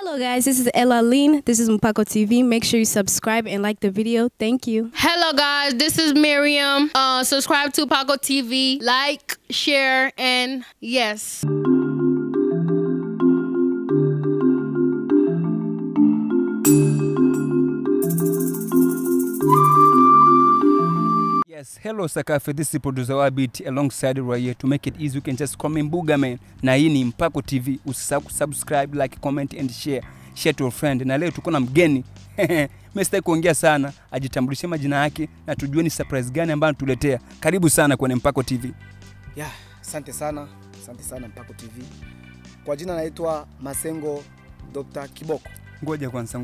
Hello guys, this is Ella Lean. This is Mpako TV. Make sure you subscribe and like the video. Thank you. Hello guys, this is Miriam. Subscribe to Mpako TV. Like, share, and yes. Yes, hello Sakafe, this is producer Wabit alongside Raya. To make it easy, you can just comment Mbuga man. Na hii ni Mpako TV. Usisahau subscribe, like, comment and share. Share to your friend. Na leo tuko na mgeni. Mimi sitaki kuongea sana, ajitambulishe majina yake na tujue ni surprise gani ambayo anatuletea. Karibu sana kwenye Mpako TV. Yeah, asante sana Mpako TV. Kwa jina naitwa Masengo Dr. Kiboko. Ngoja kwanza.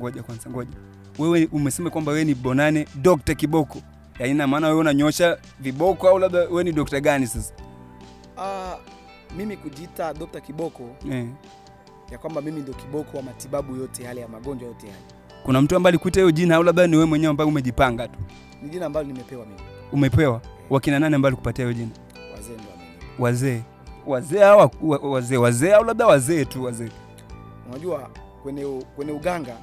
Wewe umesema kwamba wewe ni Bonane Dr. Kiboko. Ya ina maana wewe unanyosha viboko au labda wewe ni dokta gani sasa? Mimi kujiita Dr. Kiboko. Ya kwamba mimi ndio kiboko wa matibabu yote yale ya magonjwa yote yale. Kuna mtu ambaye alikuita hiyo jina au labda ni wewe mwenyewe ambaye umejipanga tu? Ni jina ambalo nimepewa mimi. Umepewa? Wakina nani ambao alikupatia hiyo jina? Wazee ndio wamenipa. Wazee au labda wazee tu wazee? Unajua kwenye uganga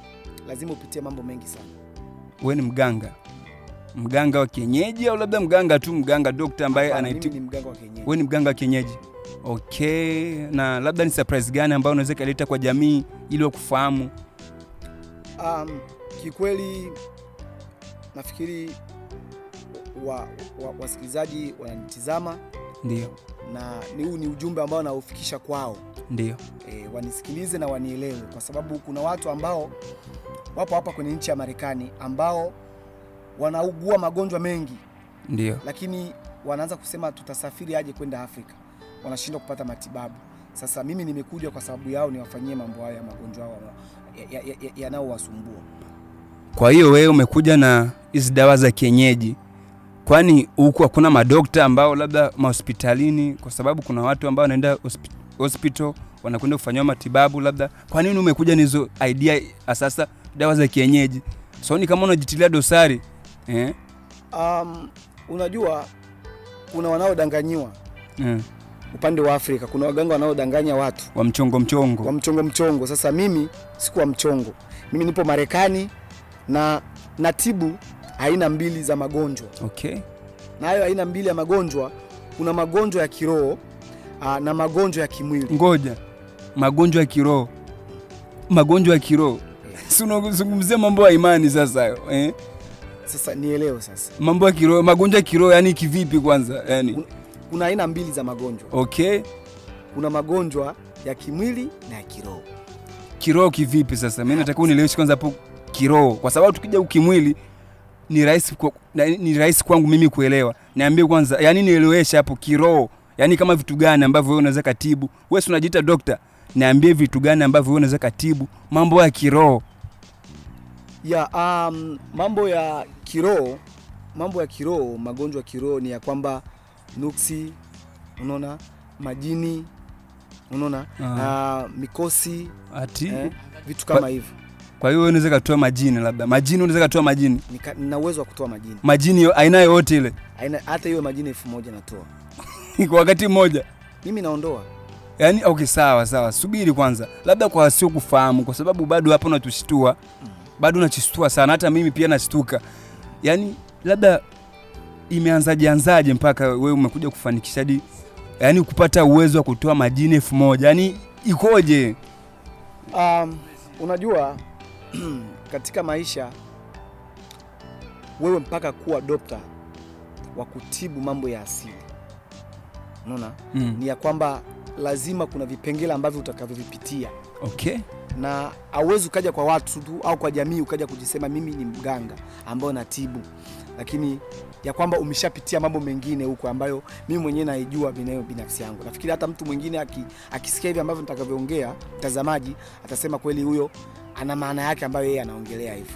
lazima upitie mambo mengi sana. Wewe ni mganga? Mganga wa kienyeji au labda mganga dokta ambaye anaitibu? Mimi ni mganga wa kienyeji. Wewe ni mganga wa kienyeji. Okay, na labda ni surprise gani ambayo unaweza kuleta kwa jamii ili wakufahamu? Kikweli nafikiri wasikilizaji wananitazama. Ndio. Na huu ni ujumbe ambao naufikisha kwao. Ndio. Wanisikilize na wanielewe kwa sababu kuna watu ambao wapo hapa kwenye nchi ya Marekani ambao wanaugua magonjwa mengi. Ndio. Lakini wanaanza kusema tutasafiri aje kwenda Afrika. Wanashindwa kupata matibabu. Sasa mimi nimekuja kwa sababu yao niwafanyie mambo haya ya magonjwa yao yanaowasumbua. Kwa hiyo wewe umekuja na hizo dawa za kienyeji. Kwani huko hakuna madokta ambao labda hospitalini, kwa sababu kuna watu ambao wanaenda hospital wanakwenda kufanywa matibabu labda. Kwa nini umekuja na hizo idea sasa dawa za kienyeji? So ni kama unajitilia dosari. Unajua kuna wanaodanganyiwa. Upande wa Afrika kuna waganga wanaodanganya watu wa mchongo. Sasa mimi sikuwa mchongo. Mimi nipo Marekani na natibu aina mbili za magonjwa. Okay. Na hayo aina mbili ya magonjwa, kuna magonjwa ya kiroho na magonjwa ya kimwili. Ngoja. Magonjwa ya kiroho. Si unazungumzia mambo ya imani sasa hayo, Sasa nielewe sasa. Mambo ya kiroho, magonjwa ya kiroho yani kivipi kwanza? Yani kuna aina mbili za magonjwa. Okay. Kuna magonjwa ya kimwili na ya kiroho. Kiroho kivipi sasa? Mimi nataka unieleweshe kwanza hapo kiroho, kwa sababu tukija ukimwili ni rahisi kwangu mimi kuelewa. Niambie kwanza, yani nieleweshe hapo kiroho. Yani kama vitu gani ambavyo wewe unaweza katibu? Wewe si unajiita dokta. Niambie vitu gani ambavyo wewe unaweza katibu mambo ya kiroho. Mambo ya kiroho, magonjwa ya kiroho ni ya kwamba nuksi, unaona, majini, unaona, mikosi, vitu kama hivyo. Kwa hiyo unaweza kutoa majini labda. Majini unaweza kutoa majini? Nina uwezo wa kutoa majini. Majini aina yote ile. Hata hiyo majini 1000 natoa. Kwa wakati mmoja. Mimi naondoa. Yaani okay, sawa. Subiri kwanza. Labda kwa wasio kufahamu, kwa sababu bado hapo unatushtua. Bado unachishtua sana, hata mimi pia nashtuka. Yaani labda imeanzaje mpaka wewe umekuja kufanikisha hadi yani kupata uwezo wa kutoa majini 1000? Yaani ikoje? Unajua katika maisha wewe mpaka kuwa dokta wa kutibu mambo ya asili. Unaona? Ni ya kwamba lazima kuna vipengele ambavyo utakavyovipitia. Okay. Na hauwezi ukaja kwa watu tu au kwa jamii ukaja kujisema mimi ni mganga ambao natibu. Lakini ya kwamba umeshapitia mambo mengine huko ambayo mimi mwenyewe naijua binafsi yangu. Nafikiri hata mtu mwingine akisikia hivi ambavyo nitakavyoongea, mtazamaji atasema kweli huyo ana maana yake ambayo yeye anaongelea hivyo.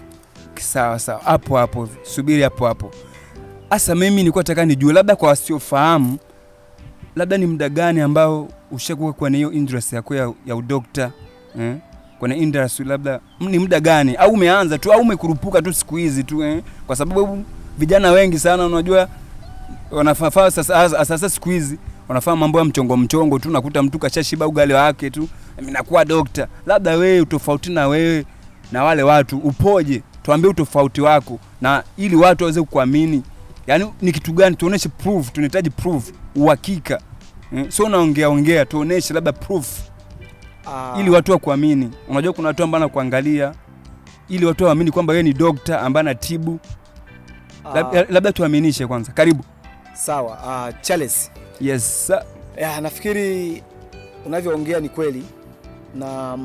Sawa. Hapo. Subiri hapo. Asa mimi nilikuwa nataka nijue labda kwa wasiofahamu, labda ni muda gani ambao ushakuwa kwa hiyo interest yako ya udokta? Kuna industry labda ni muda gani au umeanza tu au umekurupuka tu siku hizi tu? Kwa sababu vijana wengi sana unajua wanafaa sasa siku hizi wanafanya mambo ya mchongo tu, nakuta mtu kashashiba ugali wake tu, mimi nakuwa dokta. Labda wewe utofauti na wewe na wale watu upoje? Tuambie utofauti wako na ili watu waweze kukuamini. Yaani ni kitu gani? Tuoneshe proof, tunahitaji proof, uhakika. Sio naongea, tuoneshe labda proof. Ili watu wakuamini. Unajua kuna watu ambao wanakuangalia ili watu waamini kwamba wewe ni doctor ambaye anatibu. Labda tuaminishe kwanza. Karibu. Sawa, Charles. Yes sir. Nafikiri unavyoongea ni kweli na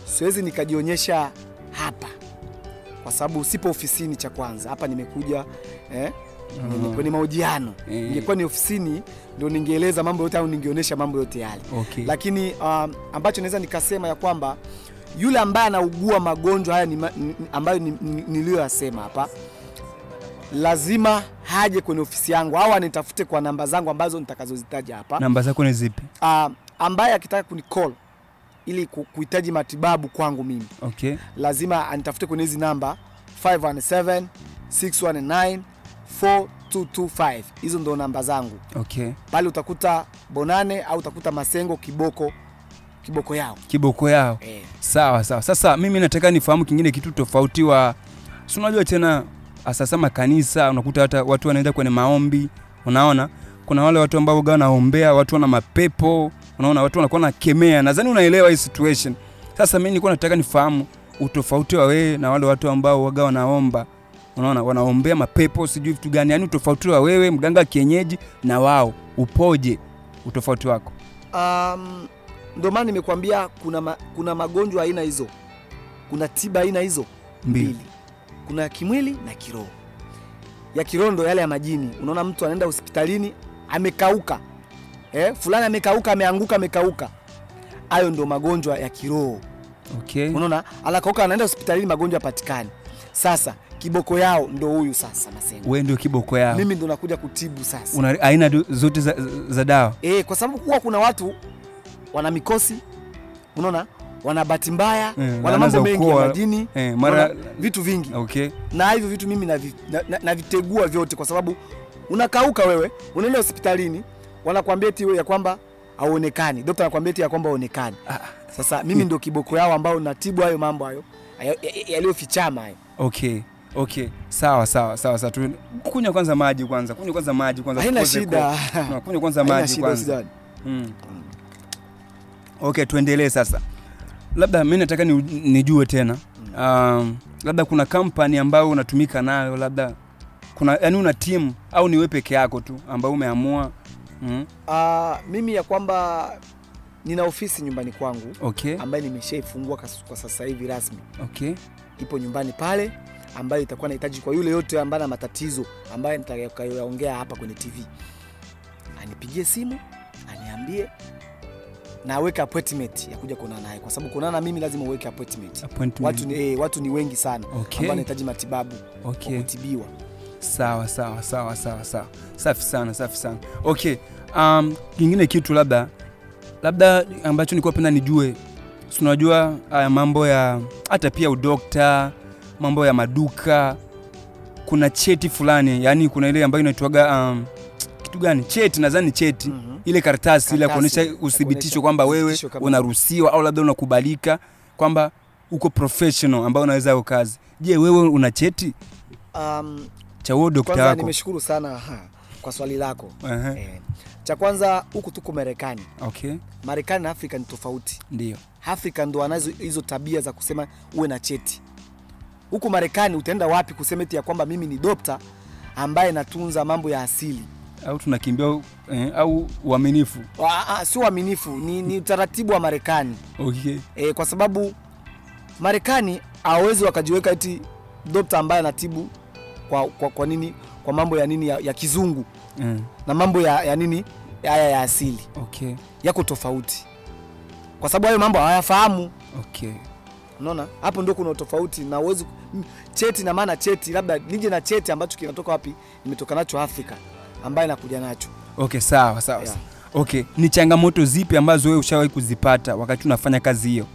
siwezi nikajionyesha hapa kwa sababu sipo ofisini. Cha kwanza hapa nimekuja kwenye mahojiano. Ningekuwa ni ofisini ndio ningeeleza mambo yote au ningeonyesha mambo yote yale. Okay. Lakini ambacho naweza nikasema ya kwamba yule ambaye anaugua magonjwa haya ambayo niliyoyasema hapa lazima haje kwenye ofisi yangu au anitafute kwa namba zangu ambazo nitakazozitaja hapa. Namba zako ni zipi? Ambaye akitaka kunicall ili kuhitaji matibabu kwangu mimi. Okay. Lazima anitafute kwenye hizi namba 517 619 4225. Hizo ndo namba zangu. Okay. Pale utakuta Bonane au utakuta Masengo Kiboko yao. Sawa. Sasa mimi nataka nifahamu kingine kitu tofauti wa unajua tena asasa makanisa, unakuta hata watu wanaenda kwenye maombi, unaona? Kuna wale watu ambao wanaombea, watu wana mapepo, unaona? Watu wanakuwa na kemea. Nadhani unaelewa hii situation. Sasa mimi nilikuwa nataka nifahamu utofauti wa wewe na wale watu ambao wanaomba. Unaona? Wanaombea mapepo, sijui vitu gani. Yaani utofauti wa wewe mganga kienyeji na wao upoje? Utofauti wako? Ndio maana nimekuambia kuna magonjwa aina hizo. Kuna tiba aina hizo mbili. Kuna ya kimwili na kiroho. Ya kiroho ndo yale ya majini. Unaona mtu anaenda hospitalini amekauka. Fulani amekauka, ameanguka amekauka. Hayo ndo magonjwa ya kiroho. Okay. Unaona? Alakauka anaenda hospitalini magonjwa patikani. Sasa kiboko yao ndo huyu sasa Masengo. Wewe ndio kiboko yao. Mimi ndo nakuja kutibu sasa. Una aina zote za dawa. Kwa sababu kuwa kuna watu wana mikosi. Unaona? Wana bahati mbaya, wana mambo mengi ya majini, mara vitu vingi. Okay. Na hivyo vitu mimi navitegua vyote kwa sababu unakauka wewe, unaenda hospitalini, wanakuambia eti wewe ya kwamba hauonekani. Daktari anakuambia eti ya kwamba hauonekani. Sasa mimi ndio kiboko yao ambao natibu hayo mambo hayo yaliyofichama hayo. Okay. Sawa. Kunywa kwanza maji kwanza. Haina shida. Kunywa kwanza maji kwanza. Okay, tuendelee sasa. Labda mimi nataka nijue tena. Labda kuna company ambayo unatumika nayo, labda kuna una team au ni wewe peke yako tu ambao umeamua? Mimi ya kwamba nina ofisi nyumbani kwangu. Okay. Ambayo nimeshaifungua kwa sasa hivi rasmi. Okay. Ipo nyumbani pale ambayo itakuwa inahitaji kwa yule yote ambaye ana matatizo ambaye nitakayoongea hapa kwenye TV. Anipigie simu, aniambie na aweke appointment ya kuja kuonana naye kwa sababu kuonana mimi lazima uweke appointment. Watu ni wengi sana ambao wanahitaji matibabu. Kutibiwa. Sawa. Safi sana. Okay. Kingine kitu labda ambacho nilikuwa napenda nijue. Unajua haya mambo ya hata pia udokta, mambo ya maduka, kuna cheti fulani, yani kuna ile ambayo inaitwaga kitu gani? Cheti, nadhani cheti. Ile karatasi ile kuonesha uthibitisho kwamba wewe unaruhusiwa au labda unakubalika kwamba uko professional ambao unaweza hiyo kazi. Je, wewe una cheti? Cha huo dokta wako? Kwanza nimeshukuru sana kwa swali lako. Cha kwanza huku tuko Marekani. Okay. Marekani na Afrika ni tofauti. Ndio. Afrika ndo wanazo hizo tabia za kusema uwe na cheti. Huku Marekani utaenda wapi kusema eti ya kwamba mimi ni dokta ambaye natunza mambo ya asili? Au tunakimbia au uaminifu? Si uaminifu, ni utaratibu wa Marekani. Okay. Kwa sababu Marekani hawezi wakajiweka eti dokta ambaye anatibu kwa nini, kwa mambo ya nini ya kizungu. Na mambo ya nini ya asili. Okay. Yako tofauti. Kwa sababu hayo mambo hawayafahamu. Okay. Unaona? Hapo ndio kuna tofauti na uwezo cheti na maana cheti labda nije na cheti ambacho kinatoka wapi? Nimetoka nacho Afrika ambaye nakuja nacho. Okay, sawa. Okay, ni changamoto zipi ambazo wewe ushawahi kuzipata wakati unafanya kazi hiyo?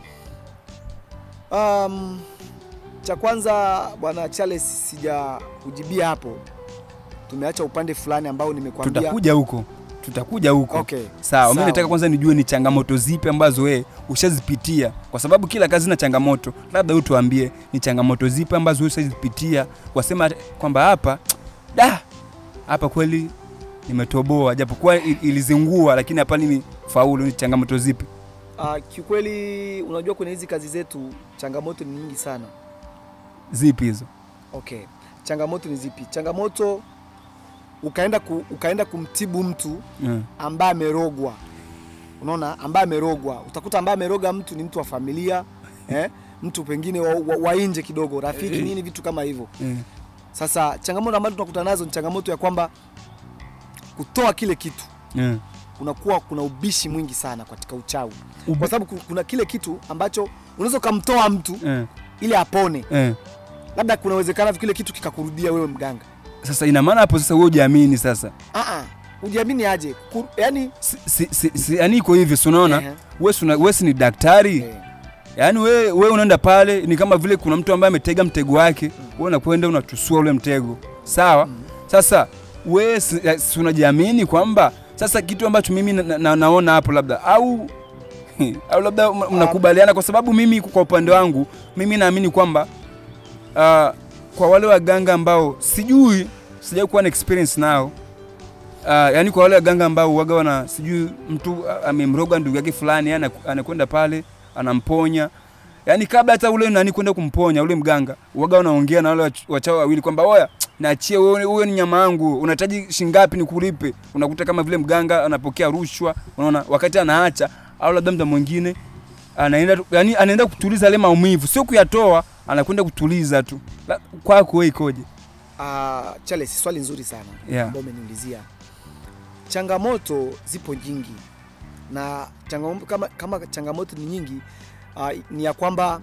Cha kwanza bwana Charles, sija kujibia hapo. Tumeacha upande fulani ambao nimekuambia. Tutakuja huko. tutakuja huko. Okay. Sawa, mimi nataka kwanza nijue ni changamoto zipi ambazo wewe ushazipitia, kwa sababu kila kazi na changamoto. Labda wewe tuambie ni changamoto zipi ambazo ushazipitia wasema kwamba hapa kweli nimetoboa, japokuwa ilizingua, lakini hapa nimefaulu. Ni changamoto zipi? Kiukweli unajua kwenye hizi kazi zetu changamoto ni nyingi sana. Zipi hizo? Okay. Changamoto ni zipi? Changamoto ukaenda kumtibu mtu ambaye amerogwa. Unaona, ambaye amerogwa. Utakuta ambaye ameroga mtu ni mtu wa familia, mtu pengine wa nje kidogo, rafiki nini, vitu kama hivyo. Sasa changamoto ambazo tunakuta nazo ni changamoto ya kwamba kutoa kile kitu. Unakuwa kuna ubishi mwingi sana katika uchawi. Kwa sababu kuna kile kitu ambacho unaweza kumtoa mtu ili apone. Labda kuna uwezekano kile kitu kikakurudia wewe mganga. Sasa ina maana hapo sasa wewe hujiamini sasa. Hujiamini aje? Yaani yani iko hivi, unaona? Wewe ni daktari. Yaani wewe unaenda pale ni kama vile kuna mtu ambaye ametega mtego wake, wewe unakwenda unatusua ule mtego. Sawa? Sasa wewe si unajiamini kwamba sasa kitu ambacho mimi naona hapo labda au labda mnakubaliana, kwa sababu mimi kwa upande wangu mimi naamini kwamba kwa wale waganga ambao sijai kuwa na experience nao, yani kwa wale waganga ambao waga wana sijui mtu amemroga ndugu yake fulani, anakwenda pale anamponya, yani kabla hata ule nani kwenda kumponya ule mganga, waga wanaongea na wale wachawi wawili kwamba oya, naachie wewe ni nyama yangu, unahitaji shingapi nikulipe. Unakuta kama vile mganga anapokea rushwa, unaona, wakati anaacha au labda mtu mwingine anaenda kutuliza ile maumivu, sio kuyatoa, anakwenda kutuliza tu. Kwako wewe ikoje? Charles, swali nzuri sana ambao umeniulizia. Changamoto zipo nyingi. Na kama changamoto ni nyingi, ni ya kwamba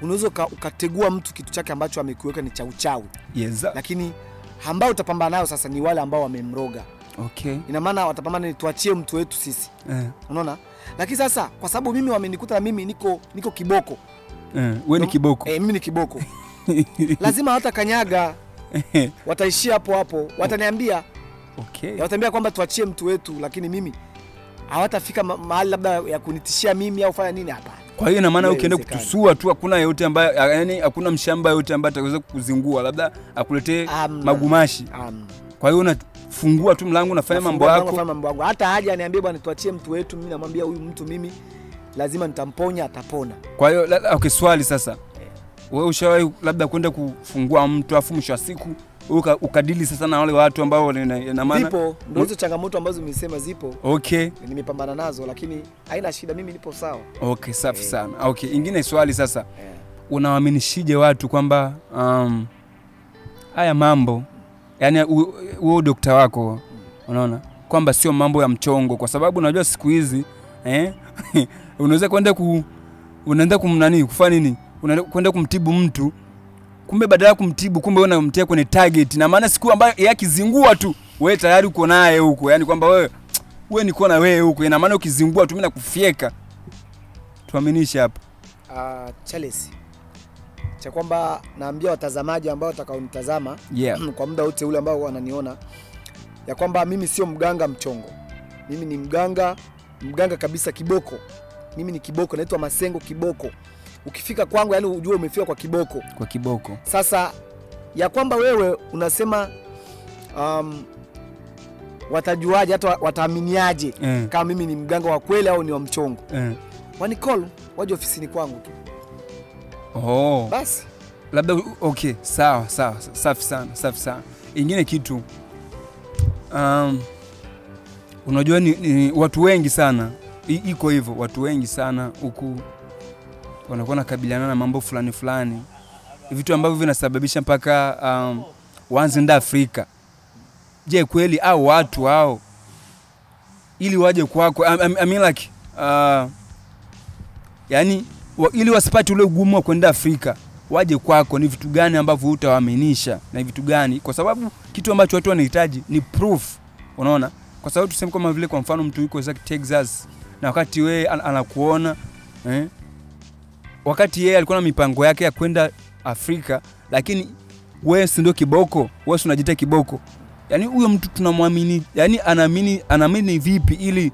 unaweza ukategua mtu kitu chake ambacho amekiweka ni cha uchawi. Lakini ambao utapambana nayo sasa ni wale ambao wamemroga. Okay. Ina maana watapambana ni tuachie mtu wetu sisi. Unaona? Lakini sasa kwa sababu mimi wamenikuta na mimi niko kiboko. Wewe ni kiboko. Mimi ni kiboko. Lazima watakanyaga. Wataishia hapo. Wataniambia. Okay. Wataniambia kwamba tuachie mtu wetu, lakini mimi hawatafika mahali labda ya kunitishia mimi au fanya nini hapa. Kwa hiyo ina maana ukienda kutusua tu hakuna yote ambaye, yani hakuna mshamba yote ambaye ataweza kukuzingua, labda akuletee magumashi. Kwa hiyo unafungua tu mlango unafanya mambo yako. Hata haja aniambie bwana tuachie mtu wetu, mimi namwambia huyu mtu mimi lazima nitamponya, atapona. Kwa hiyo okay, swali sasa. Wewe ushawahi labda kwenda kufungua mtu afu mwisho wa siku ukadili sasa na wale watu ambao ina maana zipo, ndio hizo changamoto ambazo nimesema zipo. Okay. Nimepambana nazo lakini haina shida, mimi nipo sawa. Okay, safi sana. Okay, ingine swali sasa. Unawaaminishije watu kwamba haya mambo, yani wewe daktari wako, unaona kwamba sio mambo ya mchongo, kwa sababu unajua siku hizi unaweza unaenda kufanya nini? Unaenda kumtibu mtu, kumbe badala kumtibu kumbe wewe unamtia kwenye target, na maana siku ambayo yakizingua tu wewe tayari uko naye huko, yani kwamba wewe niko na wewe huko, ina maana ukizingua tu mimi nakufieka. Tuaminishe hapa. Charles, cha kwamba naambia watazamaji ambao watakaonitazama kwa muda wote ule ambao wananiona, ya kwamba mimi sio mganga mchongo. Mimi ni mganga kabisa, kiboko. Mimi ni kiboko, naitwa Masengo Kiboko. Ukifika kwangu yani ujue umefika kwa kiboko. Kwa kiboko. Sasa ya kwamba wewe unasema watajuaje, hata wataaminiaje kama mimi ni mganga wa kweli au ni wa mchongo? Wanicall, waje ofisini kwangu tu. Basi. Labda okay, sawa, safi sana. Ingine kitu unajua ni watu wengi sana iko hivyo, watu wengi sana huku wanakuwa nakabiliana na mambo fulani, vitu ambavyo vinasababisha mpaka waanze nda Afrika. Je, kweli au watu hao ili waje kwako, I mean like yani ili wasipate ule ugumu wa kwenda Afrika, waje kwako, ni vitu gani ambavyo utawaaminisha na vitu gani? Kwa sababu kitu ambacho watu wanahitaji ni proof, unaona? Kwa sababu tuseme kama vile kwa mfano mtu yuko Texas na wakati wewe anakuona wakati yeye alikuwa na mipango yake ya kwenda Afrika, lakini wewe si ndio kiboko, wewe unajiita kiboko. yani huyo mtu tunamwamini, yani anaamini vipi ili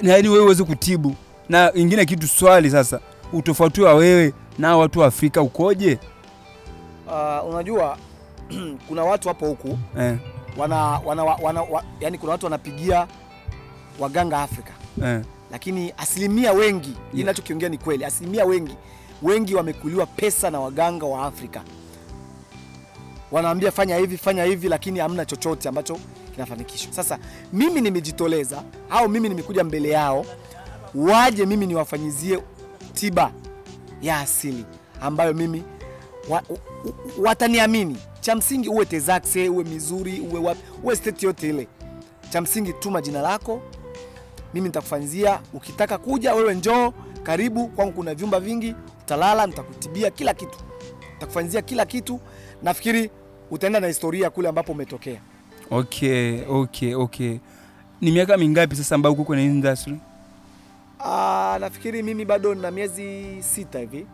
yani wewe uweze kutibu? Na ingine kitu swali sasa, utofauti wa wewe na watu wa Afrika ukoje? Unajua kuna watu hapo huku yani kuna watu wanapigia waganga Afrika. Lakini asilimia wengi, ninachokiongea ni kweli, asilimia wengi wamekuliwa pesa na waganga wa Afrika. Wanaambia fanya hivi lakini hamna chochote ambacho kinafanikishwa. Sasa mimi nimejitoleza au mimi nimekuja mbele yao waje mimi niwafanyizie tiba ya asili ambayo mimi wataniamini. Cha msingi uwe Texaco, uwe Missouri, uwe state yote ile. Cha msingi tuma jina lako, mimi nitakufanyia. Ukitaka kuja wewe njoo, karibu kwangu, kuna vyumba vingi, utalala, nitakutibia kila kitu. Nitakufanyia kila kitu. Nafikiri utaenda na historia kule ambapo umetokea. Okay. Ni miaka mingapi sasa ambao uko kwenye industry? Nafikiri mimi bado nina miezi 6 hivi.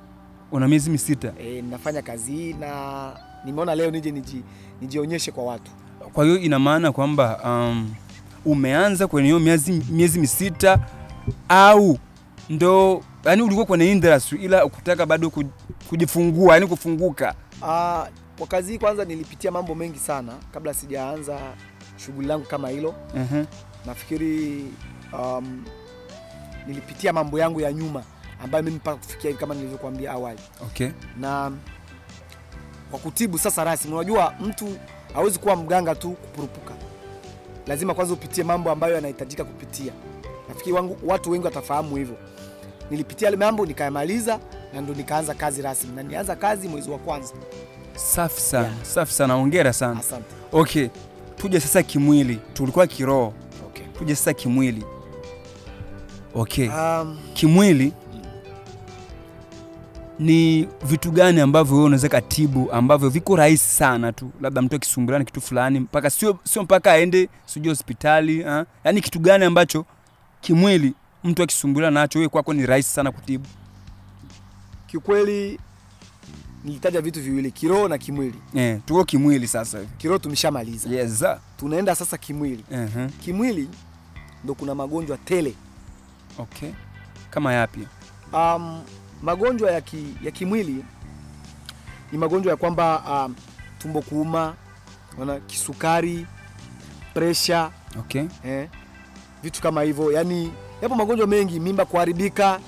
Una miezi 6? Ninafanya kazi hii na nimeona leo nije nijionyeshe kwa watu. Kwa hiyo ina maana kwamba umeanza kwenye hiyo miezi 6 au ndo yani ulikuwa kwenye industry ila ukutaka bado kujifungua, yani kufunguka? Kwa kazi hii kwanza nilipitia mambo mengi sana kabla sijaanza shughuli langu kama hilo. Nafikiri nilipitia mambo yangu ya nyuma ambayo mimi mpaka kufikia hivi kama nilivyokuambia awali. Na kwa kutibu sasa rasmi, unajua mtu hawezi kuwa mganga tu kupurupuka. Lazima kwanza upitie mambo ambayo yanahitajika kupitia. Nafikiri watu wengi watafahamu hivyo. Nilipitia ile mambo nikayamaliza na ndo nikaanza kazi rasmi. Na nilianza kazi mwezi wa kwanza. Safi sana. Safi sana. Hongera sana. Asante. Tuje sasa kimwili. Tulikuwa kiroho. Tuje sasa kimwili. Kimwili ni vitu gani ambavyo wewe unaweza katibu ambavyo viko rahisi sana tu? Labda mtu akisumbuliwa kitu fulani mpaka sio mpaka aende hospitali, yani kitu gani ambacho kimwili mtu akisumbuliwa nacho wewe kwako ni rahisi sana kutibu? Kiukweli nilitaja vitu viwili, kiroho na kimwili. Tuko kimwili sasa hivi. Kiroho tumeshamaliza. Yes. Tunaenda sasa kimwili. Kimwili ndo kuna magonjwa tele. Kama yapi? Magonjwa ya kimwili ni magonjwa ya kwamba tumbo kuuma, kisukari, pressure, vitu kama hivyo. Yani yapo magonjwa mengi, mimba kuharibika.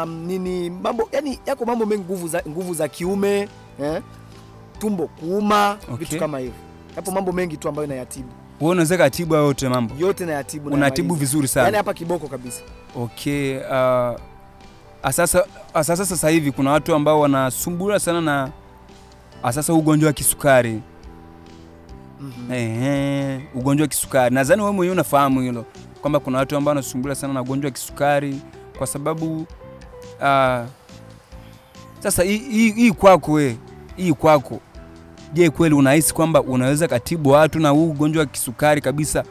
Nini mambo, yani yako mambo mengi, nguvu za kiume, tumbo kuuma, vitu kama hivyo. Yapo mambo mengi tu ambayo nayatibu. Wewe unaweza katibu yote mambo? Yote nayatibu. Unatibu vizuri sana. Yani hapa kiboko kabisa. Sasa hivi kuna watu ambao wanasumbula sana na ugonjwa wa kisukari. Ugonjwa wa kisukari. Nadhani wewe mwenyewe unafahamu hilo kwamba kuna watu ambao wanasumbula sana na ugonjwa wa kisukari kwa sababu sasa hii kwako je, kweli unahisi kwamba unaweza katibu watu na huu ugonjwa wa kisukari kabisa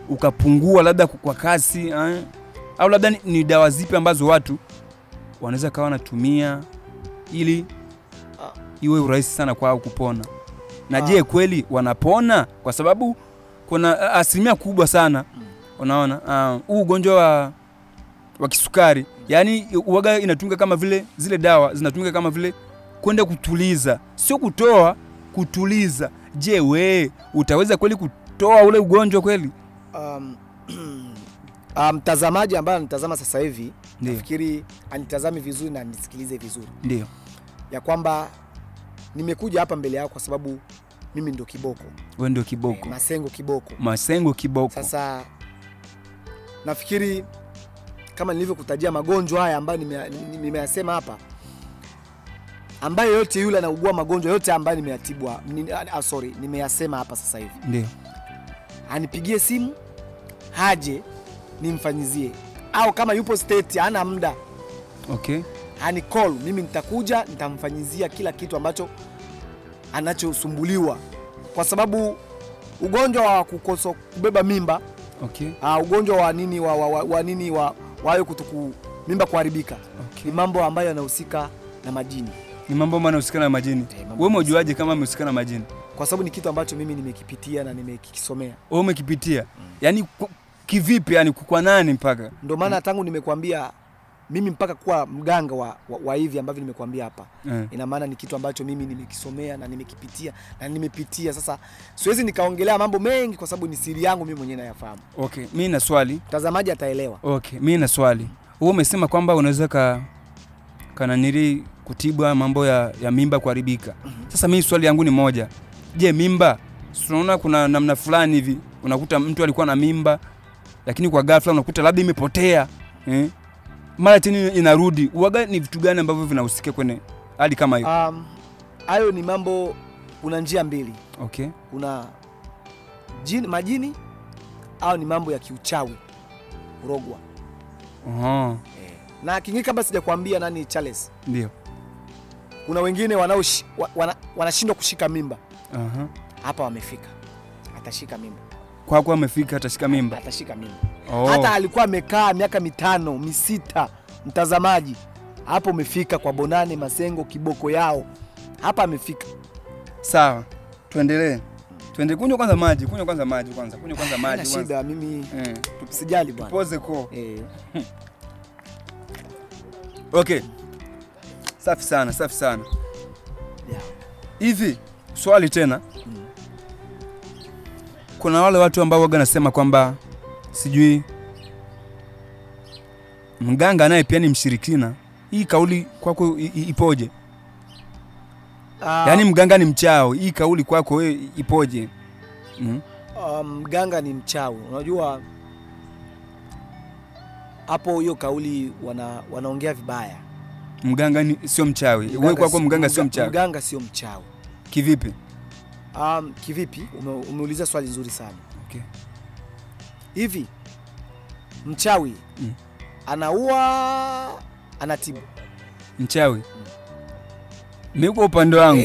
ukapungua labda kwa kasi, au labda ni dawa zipi ambazo watu wanaweza kawa wanatumia ili iwe urahisi sana kwao kupona? Na je, kweli wanapona? Kwa sababu kuna asilimia kubwa sana unaona huu ugonjwa wa kisukari, yani uwaga inatumika kama vile zile dawa zinatumika kama vile kwenda kutuliza, sio kutoa, kutuliza. Je, wewe utaweza kweli kutoa ule ugonjwa kweli? Mtazamaji ambaye anitazama sasa hivi, nafikiri anitazame vizuri na nisikilize vizuri. Ndio. Ya kwamba nimekuja hapa mbele yako kwa sababu mimi ndio kiboko. Wewe ndio kiboko. Masengo kiboko. Sasa nafikiri kama nilivyokutajia magonjwa haya ambayo nimeyasema hapa, ambaye yote yule anaugua magonjwa yote ambayo nimeyatibu, nimeyasema hapa sasa hivi. Ndio. Anipigie simu, haje nimfanyizie, au kama yupo state hana muda, ani call, mimi nitakuja nitamfanyizia kila kitu ambacho anachosumbuliwa, kwa sababu ugonjwa wa kukosa kubeba mimba, ugonjwa wa nini wa kutuku mimba kuharibika, ni mambo ambayo yanahusika na majini. Ni mambo yanahusika na majini. Wewe umejuaje kama yamehusika na majini? kwa sababu ni kitu ambacho mimi nimekipitia na nimekisomea. Wewe umekipitia? Yaani kivipi, yani kwa nani mpaka? Ndio maana tangu nimekuambia mimi mpaka kuwa mganga wa hivi ambavyo nimekuambia hapa. Ina maana ni kitu ambacho mimi nimekisomea na nimekipitia na nimepitia. Sasa siwezi nikaongelea mambo mengi kwa sababu ni siri yangu mimi mwenyewe nayafahamu. Okay, mimi na swali. Mtazamaji ataelewa. Okay, mimi na swali. Wewe umesema kwamba unaweza kananiri kutibu mambo ya mimba kuharibika. Sasa mimi swali yangu ni moja. Je, mimba tunaona kuna namna fulani hivi unakuta mtu alikuwa na mimba lakini kwa ghafla unakuta labda imepotea. Mara tena inarudi. Uwaga ni vitu gani ambavyo vinahusika kwenye hali kama hiyo? Hayo ni mambo, kuna njia mbili. Okay. Kuna majini au ni mambo ya kiuchawi, urogwa. Na kingine kabla sijakwambia nani Charles. Ndio. Kuna wengine wanashindwa kushika mimba. Hapa wamefika. Atashika mimba. Kwako amefika atashika mimba. Atashika mimba. Hata alikuwa amekaa miaka 5, 6, mtazamaji. Hapo umefika kwa Bonane, Masengo, Kiboko yao. Hapa amefika. Sawa. Tuendelee. Kunywa kwanza maji kwanza. Kunywa kwanza maji kwanza. Shida mimi tusijali bwana. Tupoze ko. Okay. Safi sana. Hivi swali tena. Kuna wale watu ambao waga nasema kwamba sijui mganga naye pia ni mshirikina. Hii kauli kwako ipoje? Yaani mganga ni mchawi. Hii kauli kwako wewe ipoje? Mganga ni mchawi. Unajua hapo hiyo kauli wanaongea vibaya. Mganga sio mchawi. Wewe kwako mganga sio mchawi. Mganga sio mchawi. Kivipi? Kivipi? Umeuliza swali nzuri sana. Okay. Hivi mchawi anaua, anatibu? Mchawi. Mimi kwa upande wangu,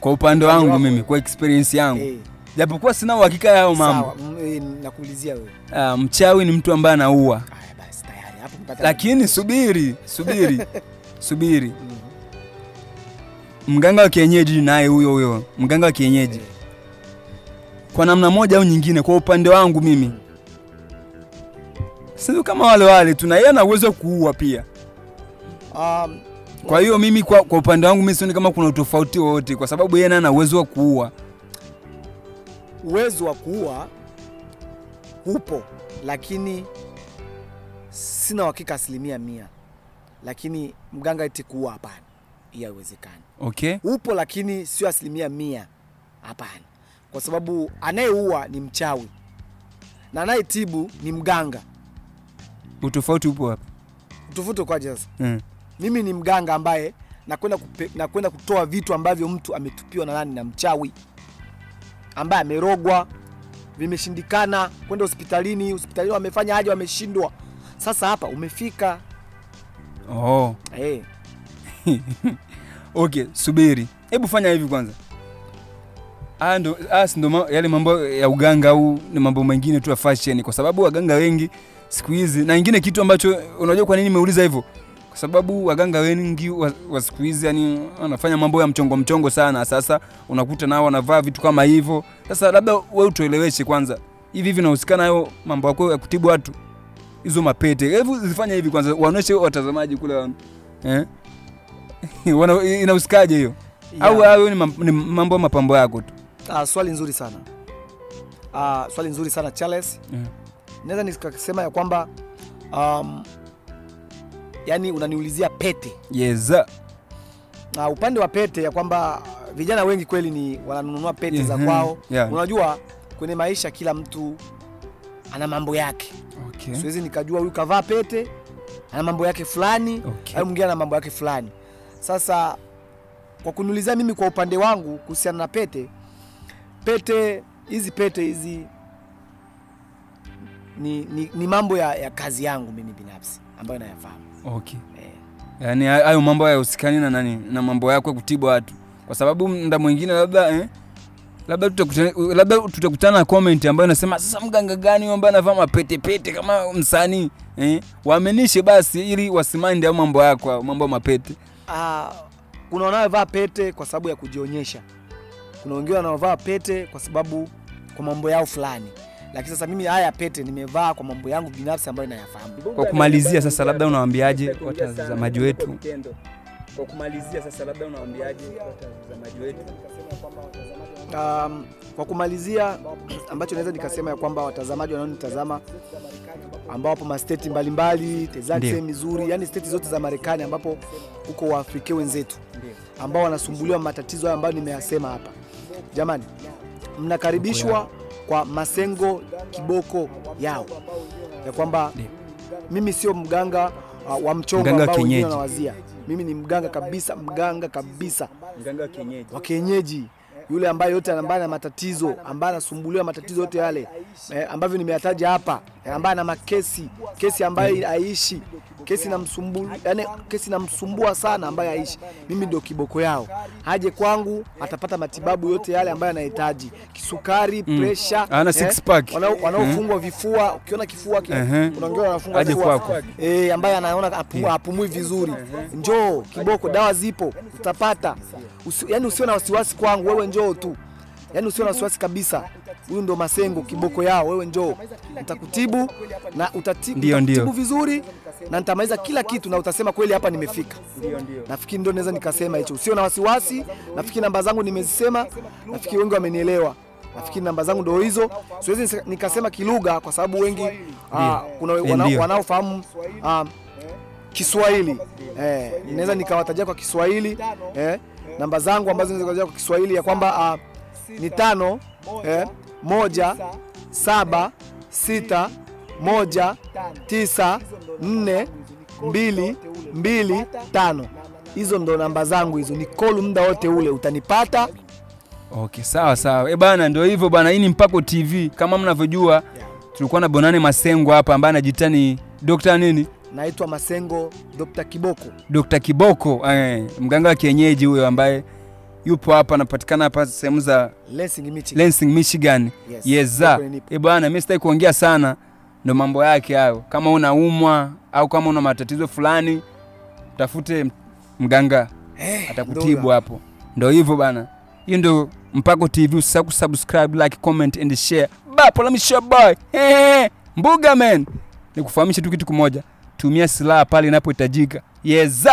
kwa upande wangu mimi, kwa experience yangu. Japokuwa sina uhakika yao mambo. Sawa, nakuulizia wewe. Mchawi ni mtu ambaye anaua. Haya basi tayari hapo mpata. Lakini subiri. Mganga wa kienyeji naye huyo mganga wa kienyeji. Kwa namna moja au nyingine kwa upande wangu mimi. Sio kama wale tunaiana uwezo kuua pia. Kwa hiyo mimi kwa upande wangu mimi sioni kama kuna utofauti wote kwa sababu yeye ana uwezo wa kuua. Uwezo wa kuua upo, lakini sina uhakika 100%. Lakini mganga eti kuua hapana. Hiyo haiwezekani. Okay. Upo lakini sio 100%. Hapana. Kwa sababu anayeua ni mchawi na anayetibu ni mganga. Utofauti upo hapa. Utofauti kwa sasa. Mimi ni mganga ambaye nakwenda kutoa vitu ambavyo mtu ametupiwa na nani, na mchawi ambaye amerogwa, vimeshindikana, kwenda hospitalini wamefanya aje, wameshindwa. Sasa hapa umefika. Okay, subiri. Hebu fanya hivi kwanza. Ndo yale mambo ya uganga au ni mambo mengine tu ya fashion, kwa sababu waganga wengi siku hizi, na ingine kitu ambacho unajua kwa nini nimeuliza hivyo? Kwa sababu waganga wengi wa siku hizi yani wanafanya mambo ya mchongo sana. Sasa unakuta nao wanavaa vitu kama hivyo. Sasa labda wewe utueleweshe kwanza. Hivi vinahusikana hayo mambo yako ya kutibu watu? Hizo mapete. Hebu zifanye hivi kwanza, waoneshe watazamaji kule. Inahusikaje hiyo? Au ni mambo mapambo yako tu? Swali nzuri sana. Swali nzuri sana Charles. Naweza nikasema ya kwamba yani unaniulizia pete. Yes. Upande wa pete ya kwamba vijana wengi kweli ni wananunua pete za kwao. Unajua kwenye maisha kila mtu ana mambo yake. Okay. Siwezi nikajua huyu kavaa pete ana mambo yake fulani, au mwingine ana mambo yake fulani. Sasa kwa kuniulizia mimi kwa upande wangu kuhusiana na pete hizi ni mambo ya kazi yangu mimi binafsi ambayo nayafahamu. Okay. Yaani hayo mambo hayahusikani na nani, na mambo yako kutibu watu. Kwa sababu muda mwingine labda tutakutana na comment ambayo inasema sasa mganga gani ambaye anavaa mapete kama msanii? Waamenishe basi ili wasimande au mambo yako, mambo mapete. Kuna wanaovaa pete kwa sababu ya kujionyesha. Kuna wengine wanaovaa pete kwa sababu kwa mambo yao fulani. Lakini sasa mimi haya pete nimevaa kwa mambo yangu binafsi ambayo ninayafahamu. Kwa kumalizia sasa, labda unawaambiaje watazamaji wetu? Kwa kumalizia sasa, labda unawaambiaje watazamaji wetu? Kwa kumalizia ambacho naweza nikasema ya kwamba watazamaji wanaonitazama ambao hapo ma state mbalimbali, Texas Missouri, yani state zote za Marekani ambapo huko Waafrika wenzetu ambao wanasumbuliwa matatizo haya ambayo nimeyasema hapa. Jamani, mnakaribishwa kwa Masengo Kiboko yao. Ya kwamba mimi sio mganga wa mchongo ambao wengine wanawazia. Mimi ni mganga kabisa, mganga wa kienyeji. Yule ambaye yote anambana matatizo, ambaye anasumbuliwa matatizo yote yale ambavyo nimeyataja hapa, ambaye ana makesi, kesi ambayo haishi, kesi inamsumbua sana ambaye haishi. Mimi ndio kiboko yao. Haje kwangu atapata matibabu yote yale ambayo anahitaji. Kisukari, pressure, ana six pack. Wanaofungwa vifua, ukiona kifua unaongea wanafungwa vifua. Ambaye anaona hapumui vizuri. Njoo kiboko, dawa zipo, utapata. Yani usio na wasiwasi kwangu, wewe njoo tu. Yani usio na wasiwasi kabisa. Huyu ndo Masengo Kiboko yao, wewe njoo. Nitakutibu na utatibu vizuri na nitamaliza kila kitu na utasema kweli hapa nimefika. Nafikiri ndio naweza nikasema hicho. Usio na wasiwasi. Nafikiri namba zangu nimezisema. Nafikiri wengi wamenielewa. Nafikiri namba zangu ndio hizo. Siwezi nikasema kilugha kwa sababu wengi kuna wanaofahamu Kiswahili. Naweza nikawatajia kwa Kiswahili. Namba zangu ambazo naweza kutajia kwa Kiswahili ya kwamba ni 5 1 7 6 1 9 4 2 2 5. Hizo ndo namba zangu hizo. Ni call muda wote ule utanipata. Okay, sawa. Bana, ndio hivyo bana. Hii ni Mpako TV. Kama mnavyojua tulikuwa na Bonane Masengo hapa ambaye anajitani Dr. nini? Naitwa Masengo Dr. Kiboko. Dr. Kiboko, mganga wa kienyeji huyo ambaye yupo hapa, anapatikana hapa sehemu za Lansing, Michigan. Yes. Bwana, mimi sitaki kuongea sana, ndo mambo yake hayo. Kama unaumwa au kama una matatizo fulani, tafute mganga atakutibu hapo. Ndio hivyo bana. Hiyo ndio Mpako TV. Usisahau kusubscribe, like, comment and share. Bapo la boy. Mbuga man. Nikufahamisha tu kitu kimoja. Tumia silaha pale inapohitajika. Yes.